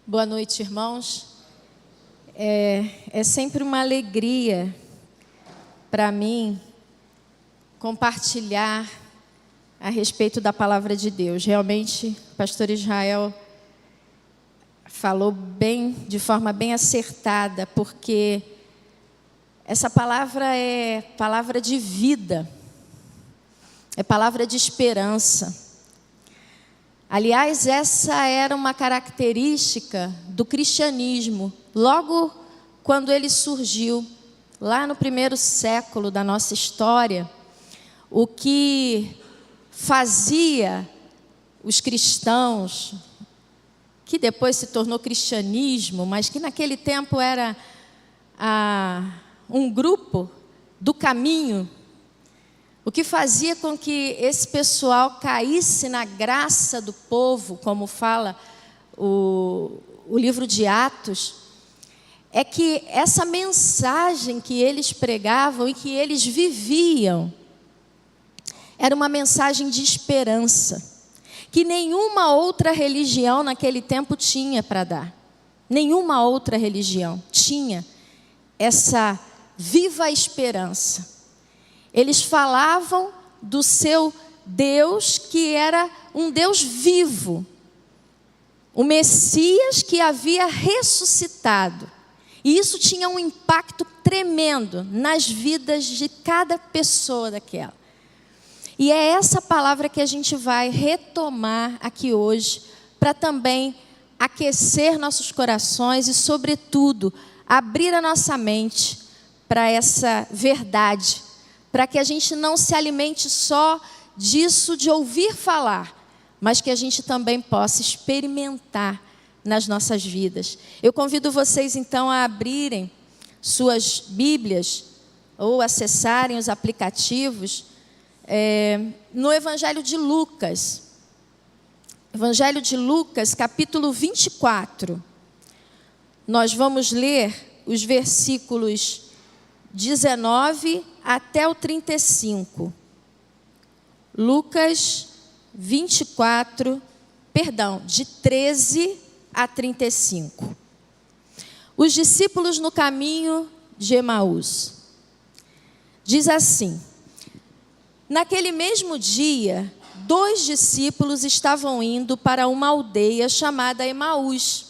Boa noite, irmãos. É sempre uma alegria para mim compartilhar a respeito da palavra de Deus. Realmente, o pastor Israel falou de forma bem acertada, porque essa palavra é palavra de vida, é palavra de esperança. Aliás, essa era uma característica do cristianismo, logo quando ele surgiu, lá no primeiro século da nossa história. O que fazia os cristãos, que depois se tornou cristianismo, mas que naquele tempo era um grupo do caminho, o que fazia com que esse pessoal caísse na graça do povo, como fala o livro de Atos, é que essa mensagem que eles pregavam e que eles viviam, era uma mensagem de esperança, que nenhuma outra religião naquele tempo tinha para dar. Nenhuma outra religião tinha essa viva esperança. Eles falavam do seu Deus, que era um Deus vivo, o Messias que havia ressuscitado. E isso tinha um impacto tremendo nas vidas de cada pessoa daquela. E é essa palavra que a gente vai retomar aqui hoje, para também aquecer nossos corações e, sobretudo, abrir a nossa mente para essa verdade, para que a gente não se alimente só disso de ouvir falar, mas que a gente também possa experimentar nas nossas vidas. Eu convido vocês então a abrirem suas Bíblias ou acessarem os aplicativos no Evangelho de Lucas. Evangelho de Lucas, capítulo 24. Nós vamos ler os versículos 19 até o 35. Lucas 24, de 13 a 35. Os discípulos no caminho de Emaús. Diz assim: naquele mesmo dia, 2 discípulos estavam indo para uma aldeia chamada Emaús,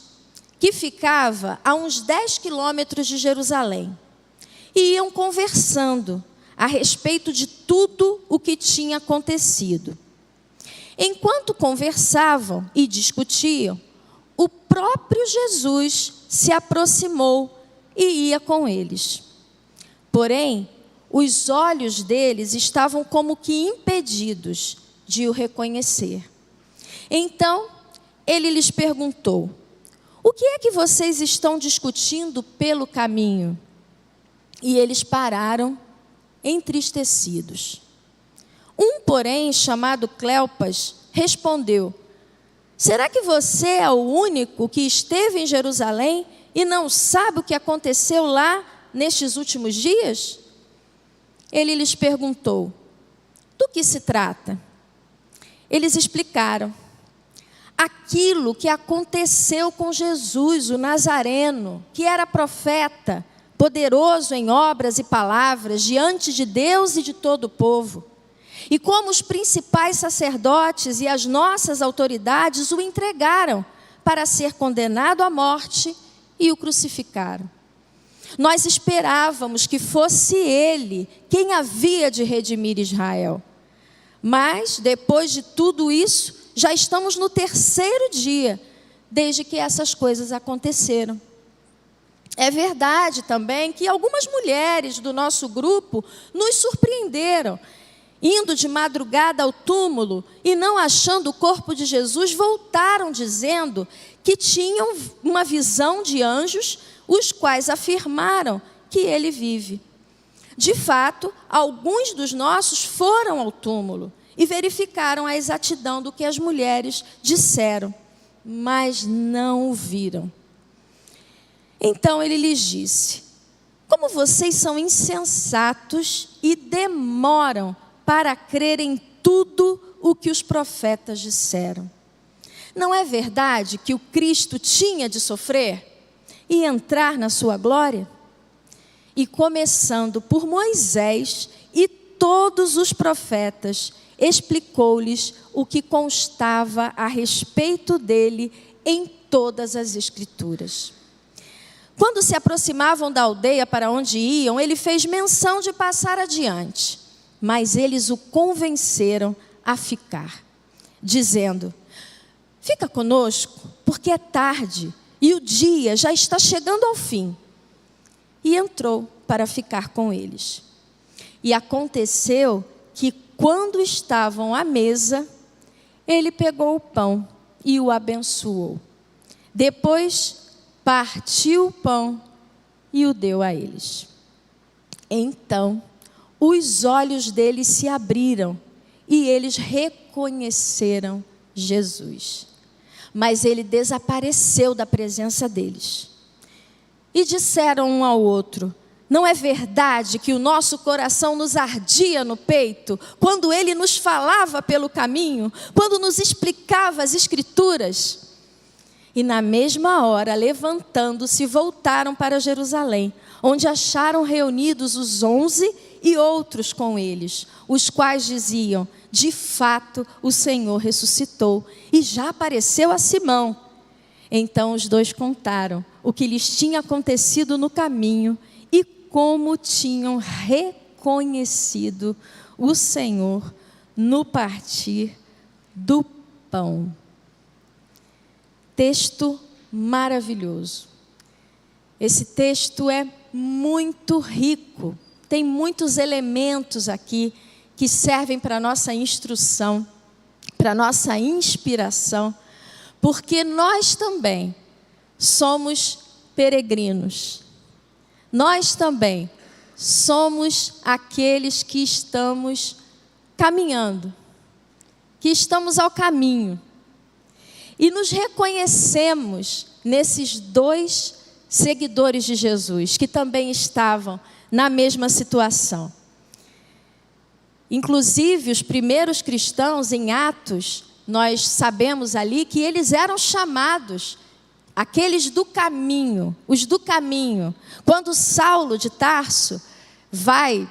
que ficava a uns 10 quilômetros de Jerusalém. E iam conversando a respeito de tudo o que tinha acontecido. Enquanto conversavam e discutiam, o próprio Jesus se aproximou e ia com eles. Porém, os olhos deles estavam como que impedidos de o reconhecer. Então, ele lhes perguntou: o que é que vocês estão discutindo pelo caminho? E eles pararam, entristecidos. Um, porém, chamado Cleopas, respondeu: será que você é o único que esteve em Jerusalém e não sabe o que aconteceu lá nestes últimos dias? Ele lhes perguntou: do que se trata? Eles explicaram: aquilo que aconteceu com Jesus, o Nazareno, que era profeta, poderoso em obras e palavras diante de Deus e de todo o povo. E como os principais sacerdotes e as nossas autoridades o entregaram para ser condenado à morte e o crucificaram. Nós esperávamos que fosse ele quem havia de redimir Israel. Mas, depois de tudo isso, já estamos no 3º dia, desde que essas coisas aconteceram. É verdade também que algumas mulheres do nosso grupo nos surpreenderam, indo de madrugada ao túmulo e não achando o corpo de Jesus, voltaram dizendo que tinham uma visão de anjos, os quais afirmaram que ele vive. De fato, alguns dos nossos foram ao túmulo e verificaram a exatidão do que as mulheres disseram, mas não o viram. Então ele lhes disse: como vocês são insensatos e demoram para crer em tudo o que os profetas disseram. Não é verdade que o Cristo tinha de sofrer e entrar na sua glória? E começando por Moisés e todos os profetas, explicou-lhes o que constava a respeito dele em todas as Escrituras. Quando se aproximavam da aldeia para onde iam, ele fez menção de passar adiante, mas eles o convenceram a ficar, dizendo: fica conosco, porque é tarde e o dia já está chegando ao fim. E entrou para ficar com eles. E aconteceu que, quando estavam à mesa, ele pegou o pão e o abençoou. Depois partiu o pão e o deu a eles. Então, os olhos deles se abriram e eles reconheceram Jesus. Mas ele desapareceu da presença deles. E disseram um ao outro: não é verdade que o nosso coração nos ardia no peito, quando ele nos falava pelo caminho, quando nos explicava as Escrituras? E na mesma hora, levantando-se, voltaram para Jerusalém, onde acharam reunidos os 11 e outros com eles, os quais diziam: de fato, o Senhor ressuscitou e já apareceu a Simão. Então os dois contaram o que lhes tinha acontecido no caminho e como tinham reconhecido o Senhor no partir do pão. Texto maravilhoso. Esse texto é muito rico, tem muitos elementos aqui que servem para a nossa instrução, para a nossa inspiração, porque nós também somos peregrinos. Nós também somos aqueles que estamos caminhando, que estamos ao caminho. E nos reconhecemos nesses dois seguidores de Jesus, que também estavam na mesma situação. Inclusive, os primeiros cristãos em Atos, nós sabemos ali que eles eram chamados, aqueles do caminho, os do caminho. Quando Saulo de Tarso vai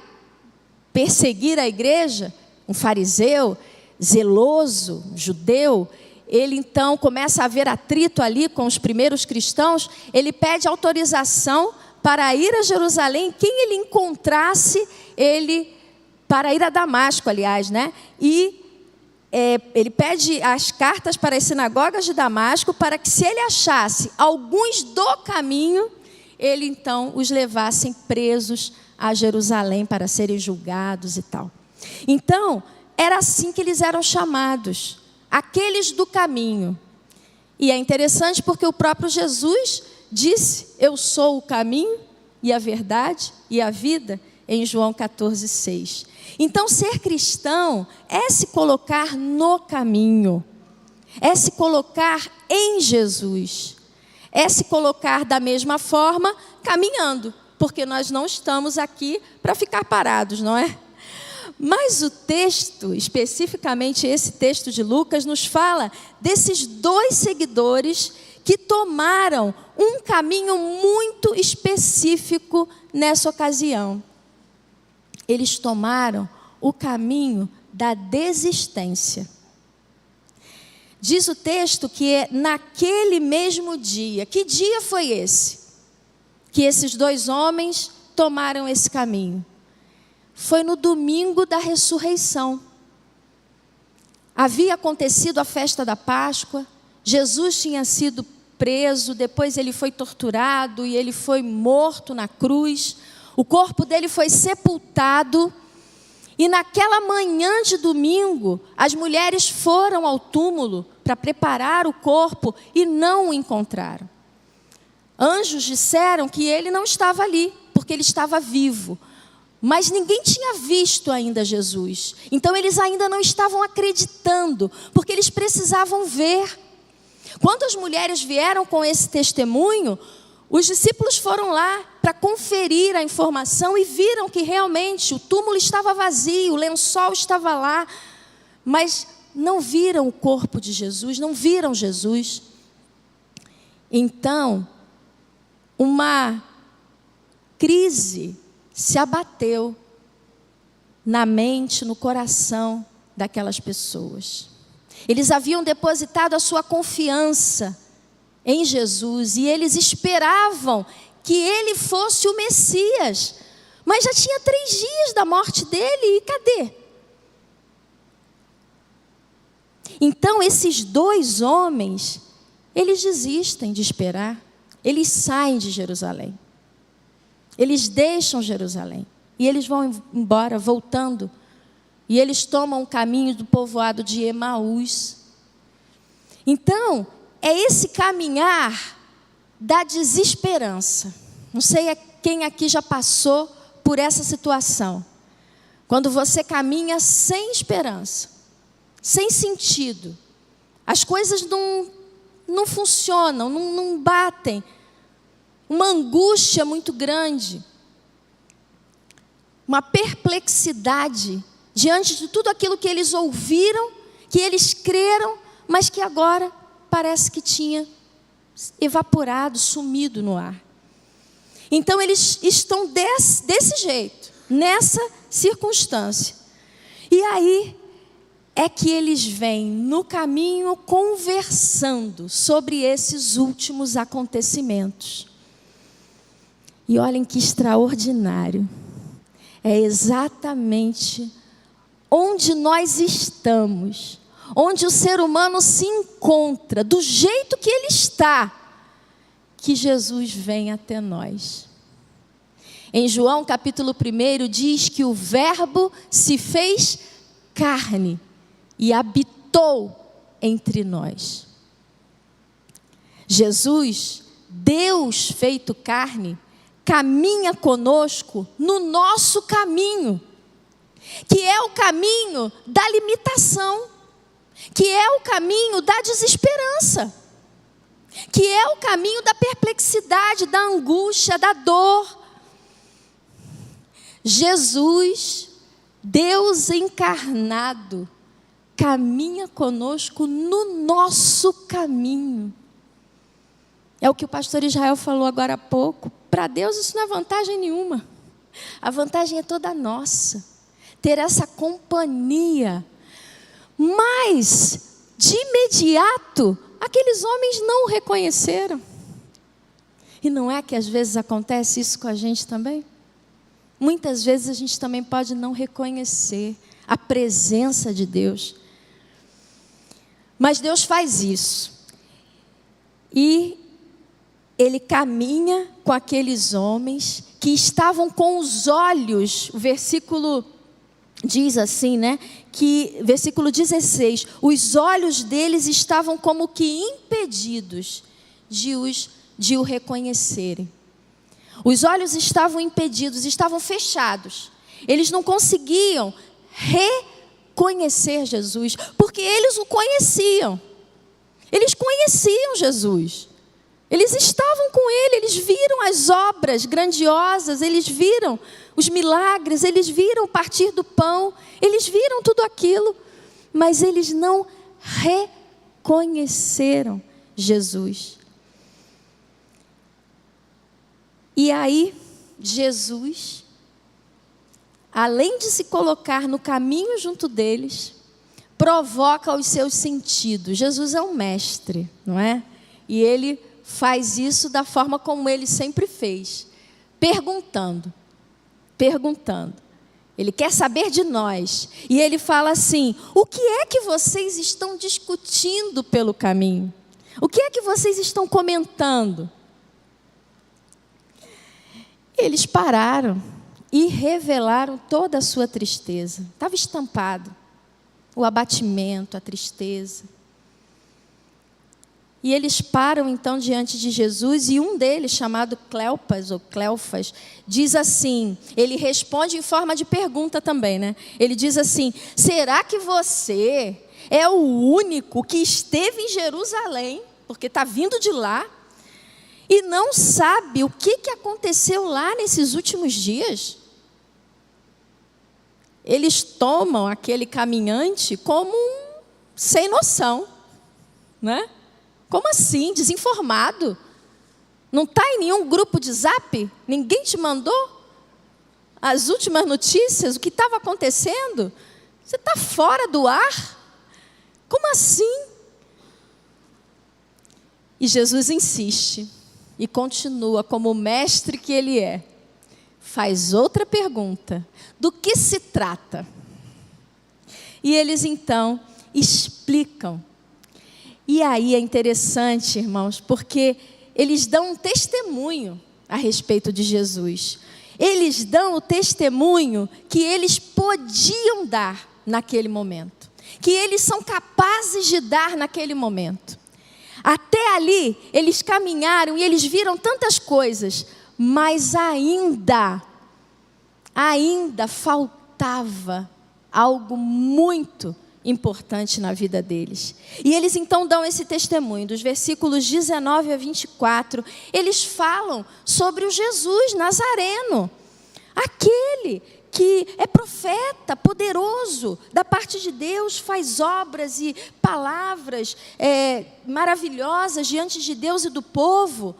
perseguir a igreja, um fariseu, zeloso, judeu, ele então começa a haver atrito ali com os primeiros cristãos, ele pede autorização para ir a Jerusalém, quem ele encontrasse, para ir a Damasco, aliás, né? E ele pede as cartas para as sinagogas de Damasco, para que, se ele achasse alguns do caminho, ele então os levasse presos a Jerusalém para serem julgados e tal. Então, era assim que eles eram chamados, aqueles do caminho. E é interessante porque o próprio Jesus disse: eu sou o caminho e a verdade e a vida, em João 14:6. Então, ser cristão é se colocar no caminho, é se colocar em Jesus, é se colocar da mesma forma caminhando, porque nós não estamos aqui para ficar parados, não é? Mas o texto, especificamente esse texto de Lucas, nos fala desses dois seguidores que tomaram um caminho muito específico nessa ocasião. Eles tomaram o caminho da desistência. Diz o texto que é naquele mesmo dia. Que dia foi esse? Que esses dois homens tomaram esse caminho. Foi no domingo da ressurreição. Havia acontecido a festa da Páscoa. Jesus tinha sido preso, depois ele foi torturado e ele foi morto na cruz. O corpo dele foi sepultado. E naquela manhã de domingo, as mulheres foram ao túmulo para preparar o corpo e não o encontraram. Anjos disseram que ele não estava ali, porque ele estava vivo. Mas ninguém tinha visto ainda Jesus. Então eles ainda não estavam acreditando, porque eles precisavam ver. Quando as mulheres vieram com esse testemunho, os discípulos foram lá para conferir a informação e viram que realmente o túmulo estava vazio, o lençol estava lá. Mas não viram o corpo de Jesus, não viram Jesus. Então, uma crise se abateu na mente, no coração daquelas pessoas. Eles haviam depositado a sua confiança em Jesus e eles esperavam que ele fosse o Messias. Mas já tinha 3 dias da morte dele e cadê? Então esses 2 homens, eles desistem de esperar. Eles saem de Jerusalém. Eles deixam Jerusalém. E eles vão embora, voltando. E eles tomam o caminho do povoado de Emaús. Então, é esse caminhar da desesperança. Não sei quem aqui já passou por essa situação. Quando você caminha sem esperança, sem sentido. As coisas não funcionam, não batem. Uma angústia muito grande. Uma perplexidade diante de tudo aquilo que eles ouviram, que eles creram, mas que agora parece que tinha evaporado, sumido no ar. Então eles estão desse jeito, nessa circunstância. E aí é que eles vêm no caminho conversando sobre esses últimos acontecimentos. E olhem que extraordinário. É exatamente onde nós estamos, onde o ser humano se encontra, do jeito que ele está, que Jesus vem até nós. Em João capítulo 1 diz que o Verbo se fez carne e habitou entre nós. Jesus, Deus feito carne, caminha conosco no nosso caminho, que é o caminho da limitação, que é o caminho da desesperança, que é o caminho da perplexidade, da angústia, da dor. Jesus, Deus encarnado, caminha conosco no nosso caminho. É o que o pastor Israel falou agora há pouco. Para Deus isso não é vantagem nenhuma. A vantagem é toda nossa. Ter essa companhia. Mas, de imediato, aqueles homens não o reconheceram. E não é que às vezes acontece isso com a gente também? Muitas vezes a gente também pode não reconhecer a presença de Deus. Mas Deus faz isso. E Ele caminha com aqueles homens que estavam com os olhos, o versículo diz assim, né? Que, versículo 16, os olhos deles estavam como que impedidos de o reconhecerem. Os olhos estavam impedidos, estavam fechados. Eles não conseguiam reconhecer Jesus, porque eles o conheciam. Eles conheciam Jesus. Eles estavam com Ele, eles viram as obras grandiosas, eles viram os milagres, eles viram o partir do pão, eles viram tudo aquilo, mas eles não reconheceram Jesus. E aí, Jesus, além de se colocar no caminho junto deles, provoca os seus sentidos. Jesus é um mestre, não é? E Ele faz isso da forma como Ele sempre fez, perguntando. Ele quer saber de nós. E Ele fala assim: o que é que vocês estão discutindo pelo caminho? O que é que vocês estão comentando? Eles pararam e revelaram toda a sua tristeza. Estava estampado o abatimento, a tristeza. E eles param então diante de Jesus e um deles, chamado Cleofas, diz assim, ele responde em forma de pergunta também, né? Ele diz assim: será que você é o único que esteve em Jerusalém, porque está vindo de lá, e não sabe o que aconteceu lá nesses últimos dias? Eles tomam aquele caminhante como sem noção, né? Como assim? Desinformado? Não está em nenhum grupo de zap? Ninguém te mandou as últimas notícias? O que estava acontecendo? Você está fora do ar? Como assim? E Jesus insiste e continua como o mestre que ele é. Faz outra pergunta. Do que se trata? E eles então explicam. E aí é interessante, irmãos, porque eles dão um testemunho a respeito de Jesus. Eles dão o testemunho que eles podiam dar naquele momento, que eles são capazes de dar naquele momento. Até ali, eles caminharam e eles viram tantas coisas, mas ainda faltava algo muito importante na vida deles. E eles então dão esse testemunho, dos versículos 19 a 24, eles falam sobre o Jesus Nazareno, aquele que é profeta, poderoso, da parte de Deus, faz obras e palavras maravilhosas diante de Deus e do povo.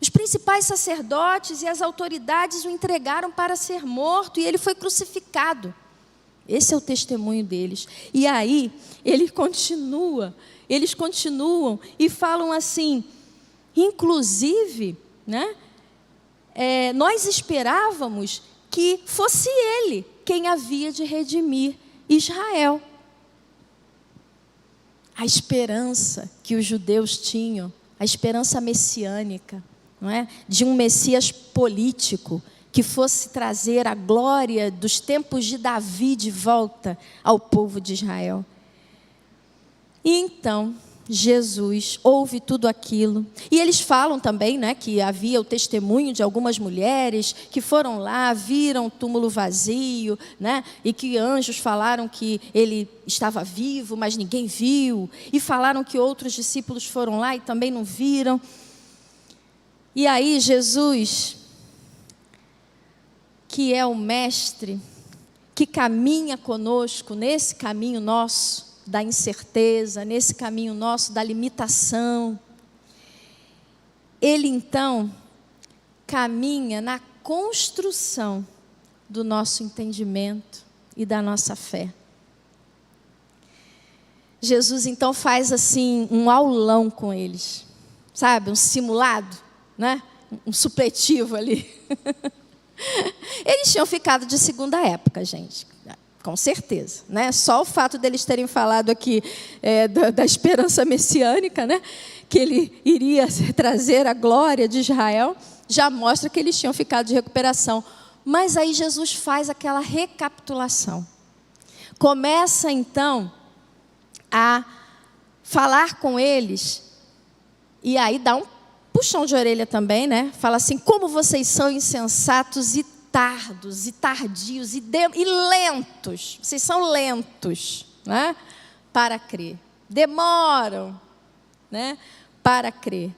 Os principais sacerdotes e as autoridades o entregaram para ser morto e ele foi crucificado. Esse é o testemunho deles. E aí, eles continuam e falam assim, inclusive, né, nós esperávamos que fosse ele quem havia de redimir Israel. A esperança que os judeus tinham, a esperança messiânica, não é? De um Messias político, que fosse trazer a glória dos tempos de Davi de volta ao povo de Israel. E então, Jesus ouve tudo aquilo. E eles falam também, né, que havia o testemunho de algumas mulheres que foram lá, viram o túmulo vazio, né, e que anjos falaram que ele estava vivo, mas ninguém viu. E falaram que outros discípulos foram lá e também não viram. E aí Jesus, que é o mestre, que caminha conosco nesse caminho nosso da incerteza, nesse caminho nosso da limitação, ele então caminha na construção do nosso entendimento e da nossa fé. Jesus então faz assim um aulão com eles, sabe, um simulado, né? Um supletivo ali. Eles tinham ficado de segunda época, gente, com certeza, né? Só o fato deles terem falado aqui da esperança messiânica, né? Que ele iria trazer a glória de Israel, já mostra que eles tinham ficado de recuperação. Mas aí Jesus faz aquela recapitulação. Começa então a falar com eles, e aí dá um puxão de orelha também, né? Fala assim, como vocês são insensatos e tardos, e tardios, e lentos. Vocês são lentos, né? Para crer. Demoram, né? Para crer.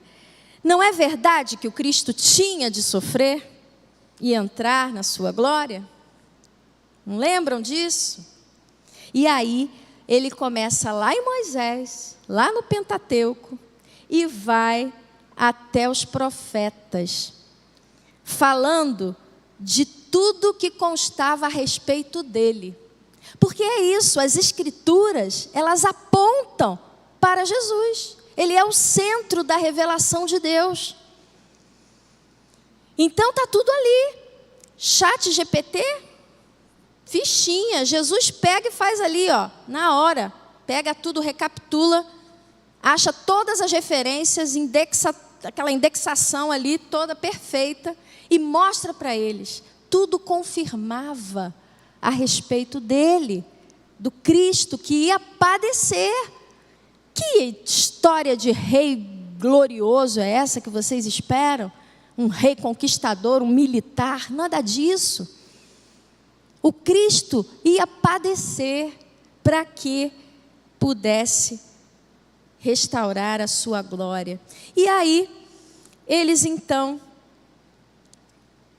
Não é verdade que o Cristo tinha de sofrer e entrar na sua glória? Não lembram disso? E aí, ele começa lá em Moisés, lá no Pentateuco, e vai até os profetas, falando de tudo que constava a respeito dele. Porque é isso, as escrituras, elas apontam para Jesus. Ele é o centro da revelação de Deus. Então está tudo ali. Chat GPT, fichinha. Jesus pega e faz ali, ó, na hora. Pega tudo, recapitula, acha todas as referências, aquela indexação ali toda perfeita e mostra para eles. Tudo confirmava a respeito dele, do Cristo que ia padecer. Que história de rei glorioso é essa que vocês esperam? Um rei conquistador, um militar? Nada disso. O Cristo ia padecer para que pudesse restaurar a sua glória. E aí, eles então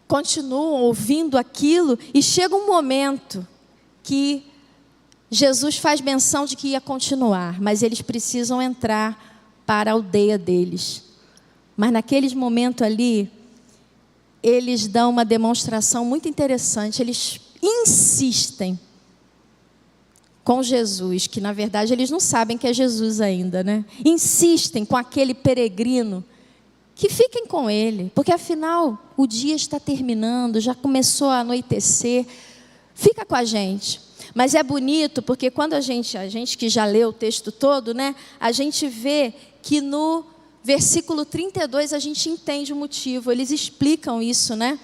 continuam ouvindo aquilo e chega um momento que Jesus faz menção de que ia continuar, mas eles precisam entrar para a aldeia deles. Mas naqueles momentos ali, eles dão uma demonstração muito interessante. Eles insistem com Jesus, que na verdade eles não sabem que é Jesus ainda, né? Insistem com aquele peregrino que fiquem com ele, porque afinal o dia está terminando, já começou a anoitecer, fica com a gente. Mas é bonito porque quando a gente que já leu o texto todo, né, a gente vê que no versículo 32 a gente entende o motivo, eles explicam isso, né?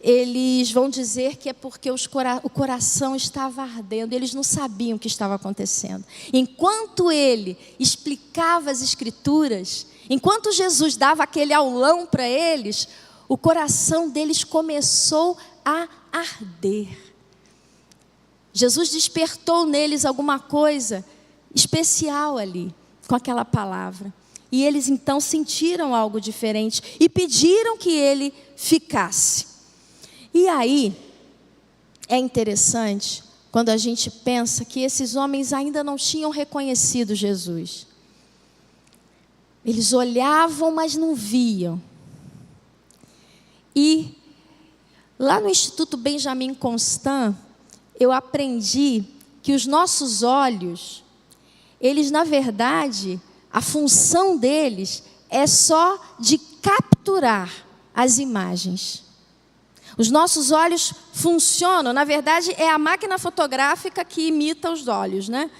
Eles vão dizer que é porque o coração estava ardendo, eles não sabiam o que estava acontecendo. Enquanto ele explicava as Escrituras, enquanto Jesus dava aquele aulão para eles, o coração deles começou a arder. Jesus despertou neles alguma coisa especial ali, com aquela palavra. E eles então sentiram algo diferente e pediram que ele ficasse. E aí, é interessante quando a gente pensa que esses homens ainda não tinham reconhecido Jesus. Eles olhavam, mas não viam. E lá no Instituto Benjamin Constant, eu aprendi que os nossos olhos, eles na verdade, a função deles é só de capturar as imagens. Os nossos olhos funcionam, na verdade, é a máquina fotográfica que imita os olhos, né?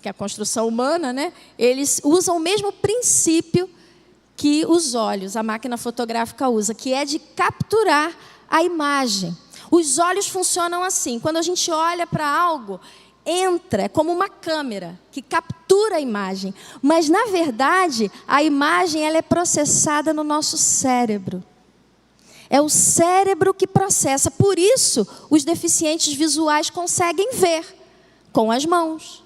Que é a construção humana, né? Eles usam o mesmo princípio que os olhos, a máquina fotográfica usa, que é de capturar a imagem. Os olhos funcionam assim, quando a gente olha para algo, entra, é como uma câmera que captura a imagem. Mas, na verdade, a imagem ela é processada no nosso cérebro. É o cérebro que processa. Por isso, os deficientes visuais conseguem ver com as mãos,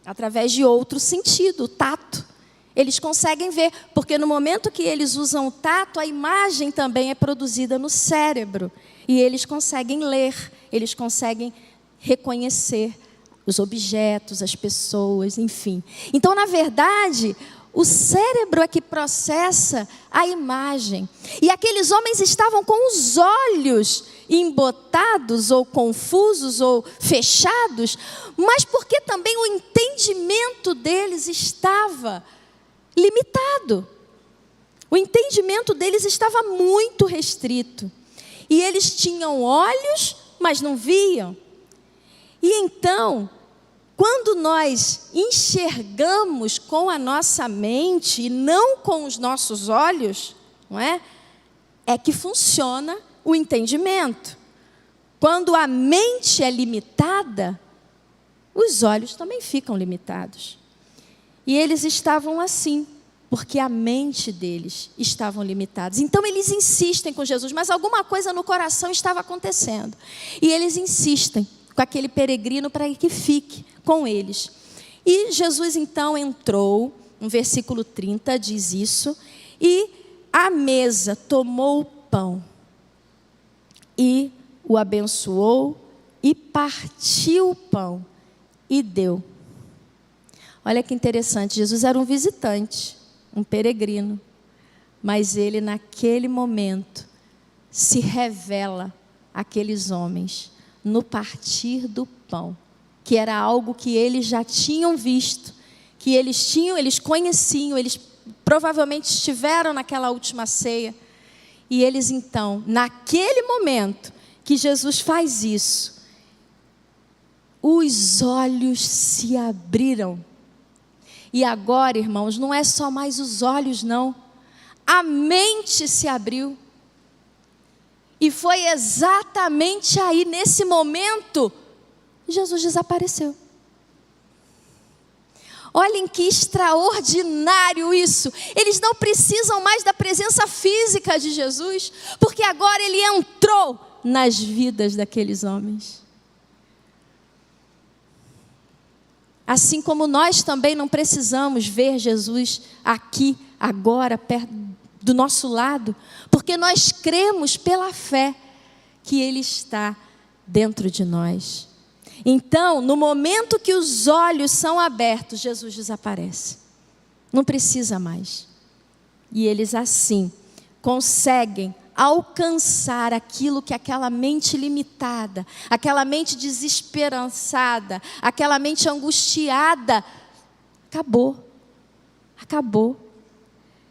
através de outro sentido, o tato. Eles conseguem ver, porque no momento que eles usam o tato, a imagem também é produzida no cérebro. E eles conseguem ler, eles conseguem reconhecer os objetos, as pessoas, enfim. Então, na verdade, o cérebro é que processa a imagem. E aqueles homens estavam com os olhos embotados, ou confusos, ou fechados, mas porque também o entendimento deles estava limitado. O entendimento deles estava muito restrito. E eles tinham olhos, mas não viam. E então, quando nós enxergamos com a nossa mente e não com os nossos olhos, não é? É que funciona o entendimento. Quando a mente é limitada, os olhos também ficam limitados. E eles estavam assim, porque a mente deles estava limitada. Então eles insistem com Jesus, mas alguma coisa no coração estava acontecendo. E eles insistem com aquele peregrino para que fique com eles. E Jesus então entrou, no versículo 30 diz isso, e à mesa tomou o pão, e o abençoou, e partiu o pão, e deu. Olha que interessante, Jesus era um visitante, um peregrino, mas ele naquele momento se revela àqueles homens, no partir do pão, que era algo que eles já tinham visto, que eles conheciam, eles provavelmente estiveram naquela última ceia. E eles então, naquele momento que Jesus faz isso, os olhos se abriram. E agora, irmãos, não é só mais os olhos, não. A mente se abriu. E foi exatamente aí, nesse momento, Jesus desapareceu. Olhem que extraordinário isso. Eles não precisam mais da presença física de Jesus, porque agora ele entrou nas vidas daqueles homens. Assim como nós também não precisamos ver Jesus aqui, agora, perto do nosso lado, porque nós cremos pela fé que Ele está dentro de nós. Então, no momento que os olhos são abertos, Jesus desaparece. Não precisa mais. E eles assim conseguem alcançar aquilo que aquela mente limitada, aquela mente desesperançada, aquela mente angustiada, acabou.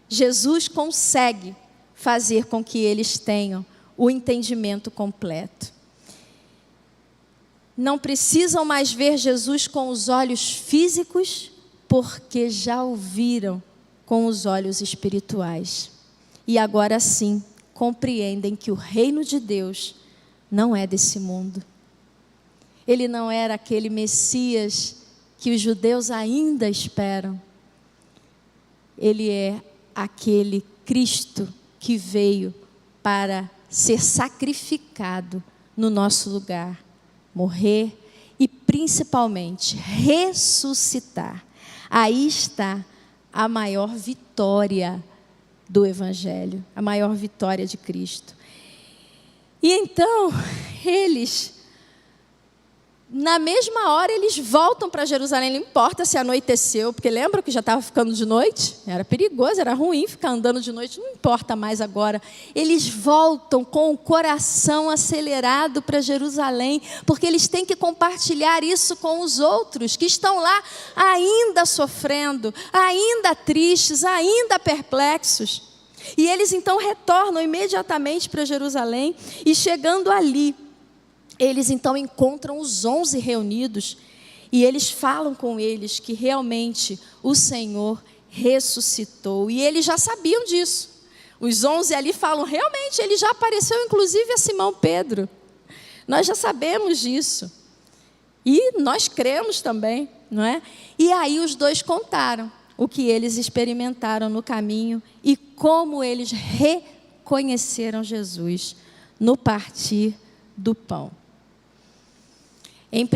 Jesus consegue fazer com que eles tenham o entendimento completo. Não precisam mais ver Jesus com os olhos físicos, porque já o viram com os olhos espirituais. E agora sim, compreendem que o reino de Deus não é desse mundo. Ele não era aquele Messias que os judeus ainda esperam. Ele é aquele Cristo que veio para ser sacrificado no nosso lugar, morrer e principalmente ressuscitar. Aí está a maior vitória do Evangelho, a maior vitória de Cristo. E então, eles, na mesma hora, eles voltam para Jerusalém. Não importa se anoiteceu, porque lembra que já estava ficando de noite? Era perigoso, era ruim ficar andando de noite, não importa mais agora. Eles voltam com o coração acelerado para Jerusalém, porque eles têm que compartilhar isso com os outros, que estão lá ainda sofrendo, ainda tristes, ainda perplexos. E eles então retornam imediatamente para Jerusalém, e chegando ali, eles então encontram os 11 reunidos, e eles falam com eles que realmente o Senhor ressuscitou, e eles já sabiam disso. Os 11 ali falam, realmente, ele já apareceu inclusive a Simão Pedro. Nós já sabemos disso, e nós cremos também, não é? E aí os dois contaram o que eles experimentaram no caminho e como eles reconheceram Jesus no partir do pão. Em 1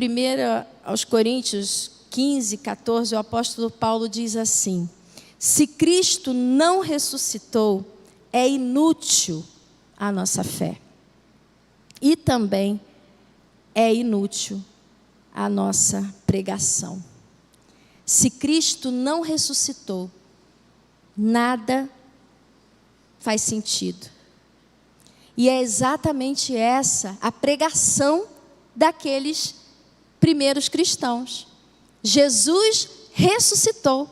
Coríntios 15, 14, o apóstolo Paulo diz assim: se Cristo não ressuscitou, é inútil a nossa fé. E também é inútil a nossa pregação. Se Cristo não ressuscitou, nada faz sentido. E é exatamente essa a pregação daqueles primeiros cristãos. Jesus ressuscitou.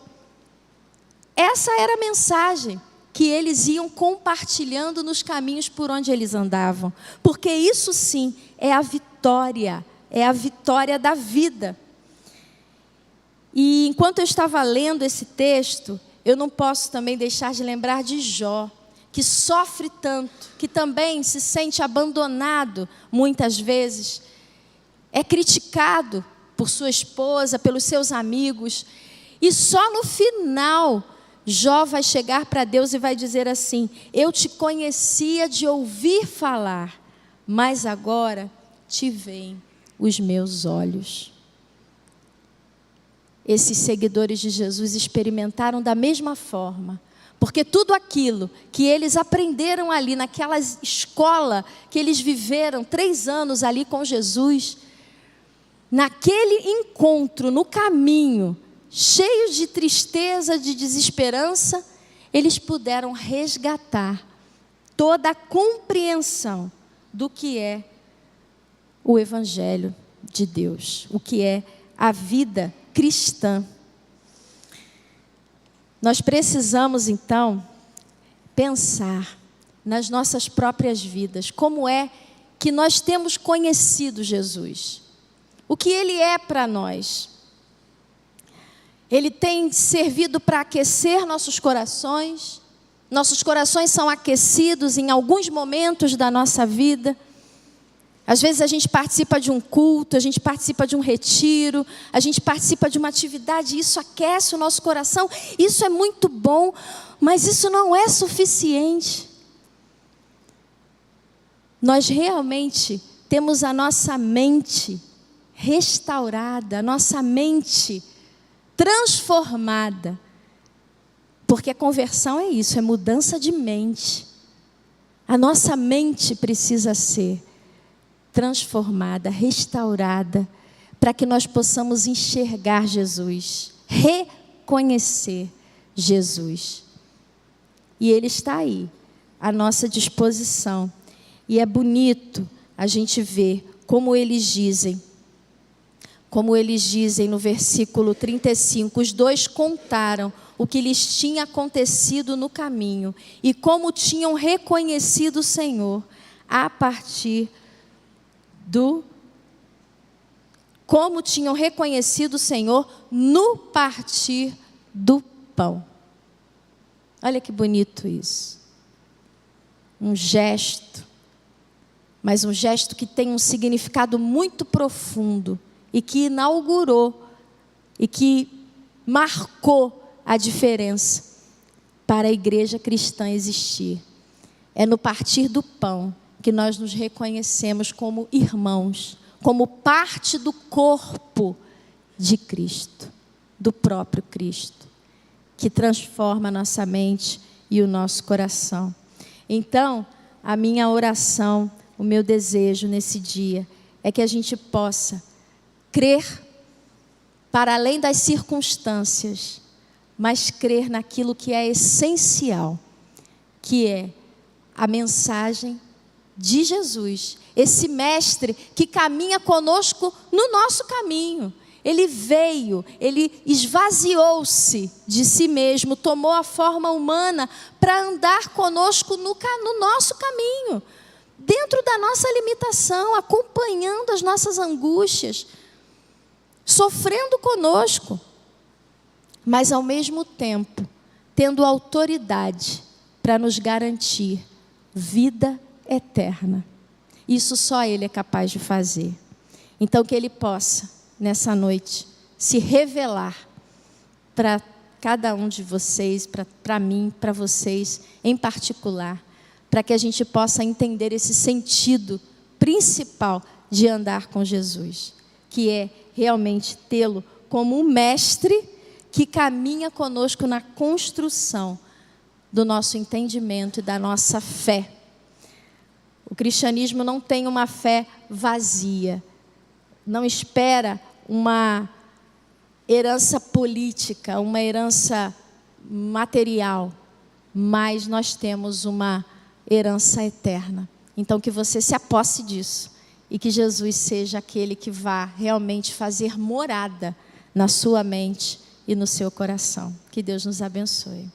Essa era a mensagem que eles iam compartilhando nos caminhos por onde eles andavam. Porque isso sim é a vitória da vida. E enquanto eu estava lendo esse texto, eu não posso também deixar de lembrar de Jó, que sofre tanto, que também se sente abandonado muitas vezes, é criticado por sua esposa, pelos seus amigos, e só no final Jó vai chegar para Deus e vai dizer assim: eu te conhecia de ouvir falar, mas agora te veem os meus olhos. Esses seguidores de Jesus experimentaram da mesma forma, porque tudo aquilo que eles aprenderam ali, naquela escola que eles viveram 3 anos ali com Jesus, naquele encontro, no caminho, cheios de tristeza, de desesperança, eles puderam resgatar toda a compreensão do que é o Evangelho de Deus, o que é a vida cristã. Nós precisamos então pensar nas nossas próprias vidas, como é que nós temos conhecido Jesus, o que Ele é para nós. Ele tem servido para aquecer nossos corações são aquecidos em alguns momentos da nossa vida. Às vezes a gente participa de um culto, a gente participa de um retiro, a gente participa de uma atividade e isso aquece o nosso coração. Isso é muito bom, mas isso não é suficiente. Nós realmente temos a nossa mente restaurada, a nossa mente transformada. Porque a conversão é isso, é mudança de mente. A nossa mente precisa ser transformada, restaurada, para que nós possamos enxergar Jesus, reconhecer Jesus. E Ele está aí, à nossa disposição. E é bonito a gente ver como eles dizem no versículo 35, os dois contaram o que lhes tinha acontecido no caminho e como tinham reconhecido o Senhor a partir como tinham reconhecido o Senhor no partir do pão. Olha que bonito isso. Um gesto, mas um gesto que tem um significado muito profundo e que inaugurou e que marcou a diferença para a igreja cristã existir. É no partir do pão que nós nos reconhecemos como irmãos, como parte do corpo de Cristo, do próprio Cristo, que transforma a nossa mente e o nosso coração. Então, a minha oração, o meu desejo nesse dia é que a gente possa crer para além das circunstâncias, mas crer naquilo que é essencial, que é a mensagem de Jesus, esse mestre que caminha conosco no nosso caminho. Ele veio, ele esvaziou-se de si mesmo, tomou a forma humana para andar conosco no nosso caminho, dentro da nossa limitação, acompanhando as nossas angústias, sofrendo conosco, mas ao mesmo tempo tendo autoridade para nos garantir vida eterna. Isso só Ele é capaz de fazer. Então que Ele possa, nessa noite, se revelar para cada um de vocês, para mim, para vocês em particular, para que a gente possa entender esse sentido principal de andar com Jesus, que é realmente tê-lo como um mestre que caminha conosco na construção do nosso entendimento e da nossa fé. O cristianismo não tem uma fé vazia, não espera uma herança política, uma herança material, mas nós temos uma herança eterna. Então que você se aposse disso e que Jesus seja aquele que vá realmente fazer morada na sua mente e no seu coração. Que Deus nos abençoe.